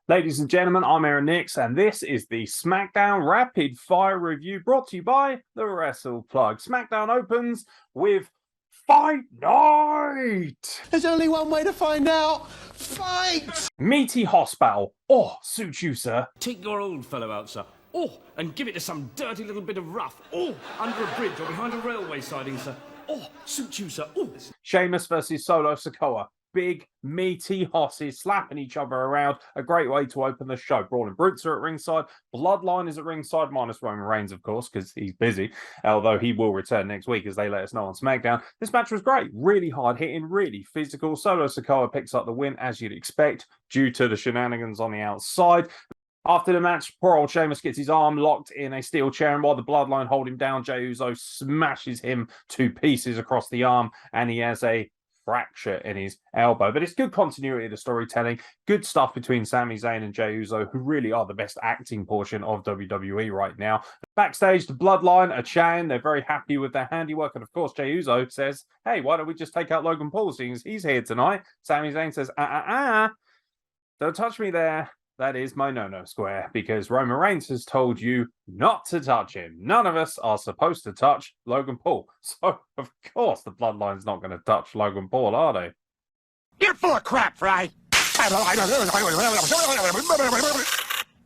Ladies and gentlemen, I'm Aaron Nix, and this is the Smackdown Rapid Fire Review brought to you by the Wrestle Plug. Smackdown opens with Fight Night! There's only one way to find out. Fight! Meaty hospital. Oh, suits you, sir. Take your old fellow out, sir. Oh, and give it to some dirty little bit of rough. Oh, under a bridge or behind a railway siding, sir. Oh, suits you, sir. Oh. Sheamus versus Solo Sikoa. Big, meaty hosses slapping each other around. A great way to open the show. Brawling Brutes are at ringside. Bloodline is at ringside, minus Roman Reigns, of course, because he's busy. Although he will return next week, as they let us know on Smackdown. This match was great. Really hard hitting, really physical. Solo Sikoa picks up the win, as you'd expect, due to the shenanigans on the outside. After the match, poor old Sheamus gets his arm locked in a steel chair, and while the Bloodline hold him down, Jey Uso smashes him to pieces across the arm, and he has a fracture in his elbow. But it's good continuity of the storytelling, good stuff between Sami Zayn and Jey Uso, who really are the best acting portion of WWE right now. Backstage, the Bloodline are chatting. They're very happy with their handiwork, and of course Jey Uso says, hey, why don't we just take out Logan Pauls, seeing as he's here tonight? Sami Zayn says, don't touch me there. That is my no-no square, because Roman Reigns has told you not to touch him. None of us are supposed to touch Logan Paul. So, of course, the Bloodline's not going to touch Logan Paul, are they? You're full of crap, Fry.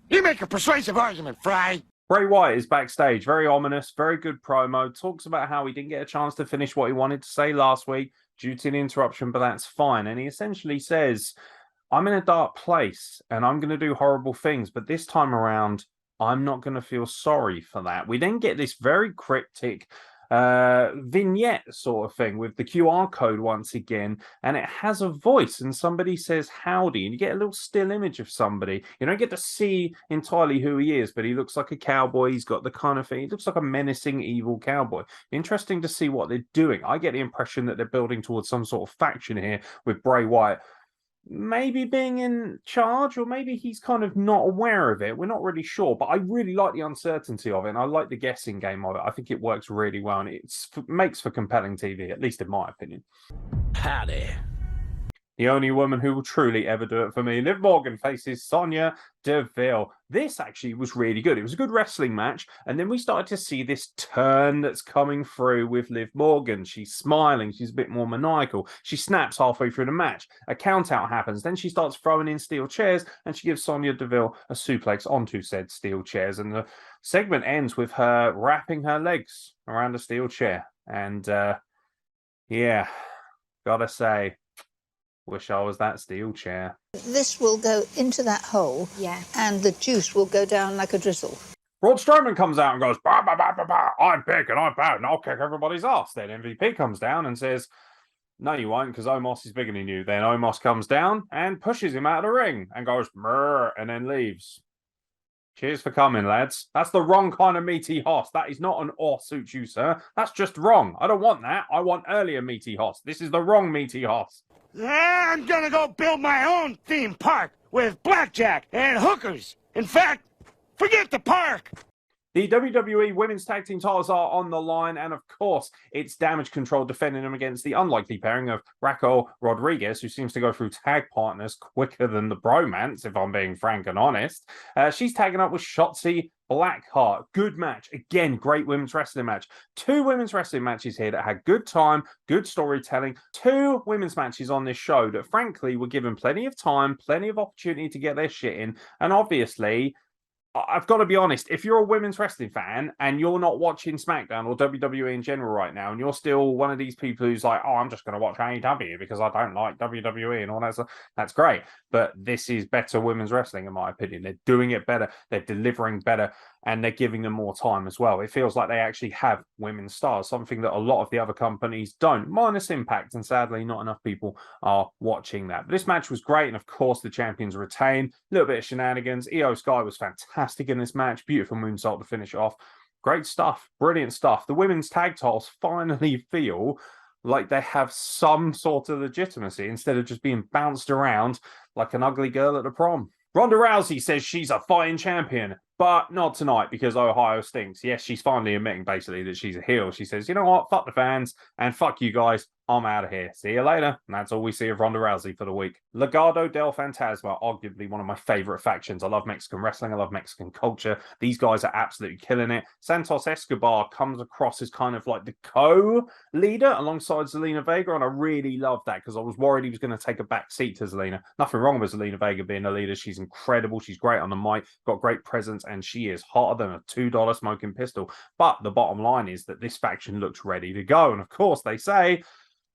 You make a persuasive argument, Fry. Bray Wyatt is backstage, very ominous, very good promo, talks about how he didn't get a chance to finish what he wanted to say last week due to an interruption, but that's fine. And he essentially says, I'm in a dark place and I'm going to do horrible things, but this time around, I'm not going to feel sorry for that. We then get this very cryptic vignette sort of thing with the QR code once again, and it has a voice, and somebody says howdy, and you get a little still image of somebody. You don't get to see entirely who he is, but he looks like a cowboy. He's got the kind of thing. He looks like a menacing, evil cowboy. Interesting to see what they're doing. I get the impression that they're building towards some sort of faction here with Bray Wyatt maybe being in charge, or maybe he's kind of not aware of it. We're not really sure, but I really like the uncertainty of it, and I like the guessing game of it. I think it works really well, and it makes for compelling TV, at least in my opinion. Howdy. The only woman who will truly ever do it for me. Liv Morgan faces Sonya Deville. This actually was really good. It was a good wrestling match. And then we started to see this turn that's coming through with Liv Morgan. She's smiling. She's a bit more maniacal. She snaps halfway through the match. A count out happens. Then she starts throwing in steel chairs, and she gives Sonya Deville a suplex onto said steel chairs. And the segment ends with her wrapping her legs around a steel chair. And yeah, gotta say, wish I was that steel chair. This will go into that hole, and the juice will go down like a drizzle. Braun Strowman comes out and goes, bah, bah, bah, bah, bah. I'm big and I'm bad and I'll kick everybody's ass. Then MVP comes down and says, no, you won't, because Omos is bigger than you. Then Omos comes down and pushes him out of the ring and goes, Mrr, and then leaves. Cheers for coming, lads. That's the wrong kind of meaty hoss. That is not an or suits you, sir. That's just wrong. I don't want that. I want earlier meaty hoss. This is the wrong meaty hoss. I'm gonna go build my own theme park with blackjack and hookers. In fact, forget the park. The WWE Women's Tag Team titles are on the line, and of course, it's Damage Control defending them against the unlikely pairing of Raquel Rodriguez, who seems to go through tag partners quicker than the bromance, if I'm being frank and honest. She's tagging up with Shotzi Blackheart. Good match. Again, great women's wrestling match. Two women's wrestling matches here that had good time, good storytelling. Two women's matches on this show that, frankly, were given plenty of time, plenty of opportunity to get their shit in, and obviously, I've got to be honest, if you're a women's wrestling fan and you're not watching SmackDown or WWE in general right now, and you're still one of these people who's like, oh, I'm just going to watch AEW because I don't like WWE and all that stuff, that's great. But this is better women's wrestling, in my opinion. They're doing it better. They're delivering better, and they're giving them more time as well. It feels like they actually have women's stars, something that a lot of the other companies don't, minus Impact, and sadly, not enough people are watching that. But this match was great, and of course, the champions retain. A little bit of shenanigans. Io Sky was fantastic in this match. Beautiful moonsault to finish it off. Great stuff. Brilliant stuff. The women's tag titles finally feel like they have some sort of legitimacy instead of just being bounced around like an ugly girl at the prom. Ronda Rousey says she's a fighting champion, but not tonight because Ohio stinks. Yes, she's finally admitting basically that she's a heel. She says, you know what, fuck the fans and fuck you guys. I'm out of here. See you later. And that's all we see of Ronda Rousey for the week. Legado del Fantasma, arguably one of my favorite factions. I love Mexican wrestling. I love Mexican culture. These guys are absolutely killing it. Santos Escobar comes across as kind of like the co-leader alongside Zelina Vega. And I really love that because I was worried he was going to take a back seat to Zelina. Nothing wrong with Zelina Vega being a leader. She's incredible. She's great on the mic, got great presence, and she is hotter than a $2 smoking pistol. But the bottom line is that this faction looks ready to go. And of course, they say,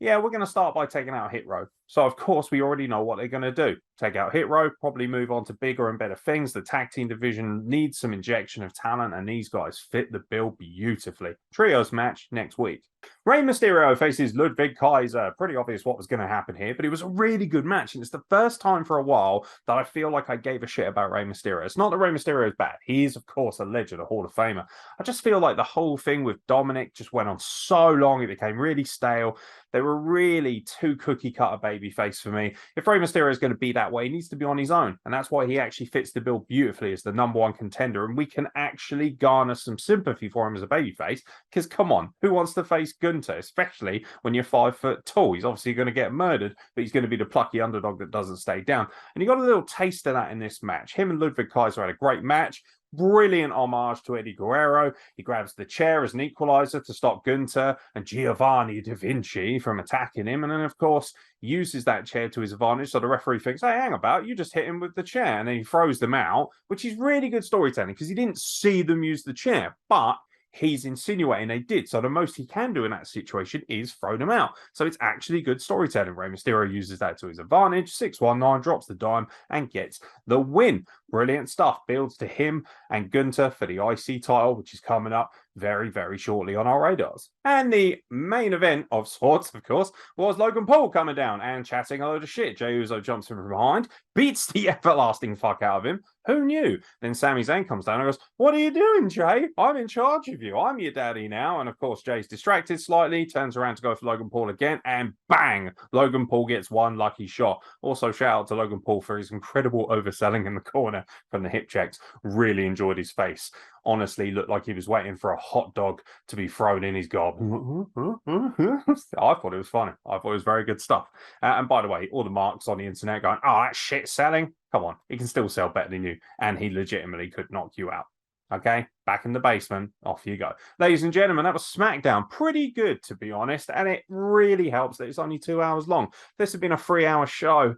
yeah, we're going to start by taking out Hit Row. So, of course, we already know what they're going to do. Take out Hit Row, probably move on to bigger and better things. The tag team division needs some injection of talent, and these guys fit the bill beautifully. Trios match next week. Rey Mysterio faces Ludvig Kaiser. Pretty obvious what was going to happen here, but it was a really good match, and it's the first time for a while that I feel like I gave a shit about Rey Mysterio. It's not that Rey Mysterio is bad. He is, of course, a legend, a Hall of Famer. I just feel like the whole thing with Dominic just went on so long, it became really stale. They were really too cookie-cutter babyface for me. If Rey Mysterio is going to be that way, he needs to be on his own, and that's why he actually fits the bill beautifully as the #1 contender, and we can actually garner some sympathy for him as a babyface, because come on, who wants to face Gunther, especially when you're 5 foot tall? He's obviously going to get murdered, but he's going to be the plucky underdog that doesn't stay down, and you got a little taste of that in this match. Him and Ludvig Kaiser had a great match. Brilliant homage to Eddie Guerrero. He grabs the chair as an equalizer to stop Gunther and Giovanni Da Vinci from attacking him. And then, of course, uses that chair to his advantage. So the referee thinks, hey, hang about, you just hit him with the chair. And then he throws them out, which is really good storytelling because he didn't see them use the chair. But he's insinuating they did. So the most he can do in that situation is throw them out. So it's actually good storytelling. Rey Mysterio uses that to his advantage. 619 drops the dime and gets the win. Brilliant stuff. Builds to him and Gunther for the IC title, which is coming up very, very shortly on our radars. And the main event of sorts, of course, was Logan Paul coming down and chatting a load of shit. Jey Uso jumps him from behind, beats the everlasting fuck out of him. Who knew? Then Sami Zayn comes down and goes, what are you doing, Jey? I'm in charge of you. I'm your daddy now. And of course, Jey's distracted slightly, turns around to go for Logan Paul again, and bang! Logan Paul gets one lucky shot. Also, shout out to Logan Paul for his incredible overselling in the corner from the hip checks. Really enjoyed his face. Honestly, looked like he was waiting for a hot dog to be thrown in his gob. I thought it was funny. I thought it was very good stuff. And by the way, all the marks on the internet going, oh, that shit selling. Come on, he can still sell better than you. And he legitimately could knock you out. Okay, back in the basement, off you go. Ladies and gentlemen, that was Smackdown. Pretty good, to be honest. And it really helps that it's only 2 hours long. If this had been a 3-hour show,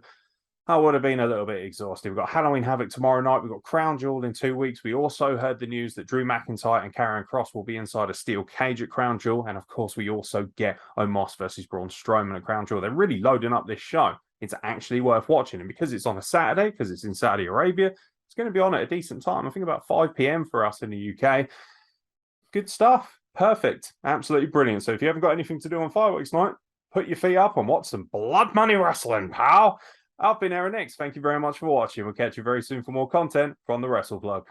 I would have been a little bit exhausted. We've got Halloween Havoc tomorrow night. We've got Crown Jewel in 2 weeks. We also heard the news that Drew McIntyre and Karrion Kross will be inside a steel cage at Crown Jewel. And of course, we also get Omos versus Braun Strowman at Crown Jewel. They're really loading up this show. It's actually worth watching. And because it's on a Saturday, because it's in Saudi Arabia, it's going to be on at a decent time. I think about 5 p.m. for us in the UK. Good stuff. Perfect. Absolutely brilliant. So if you haven't got anything to do on fireworks night, put your feet up and watch some blood money wrestling, pal. I've been Aeron X. Thank you very much for watching. We'll catch you very soon for more content from the Wrestle Plug.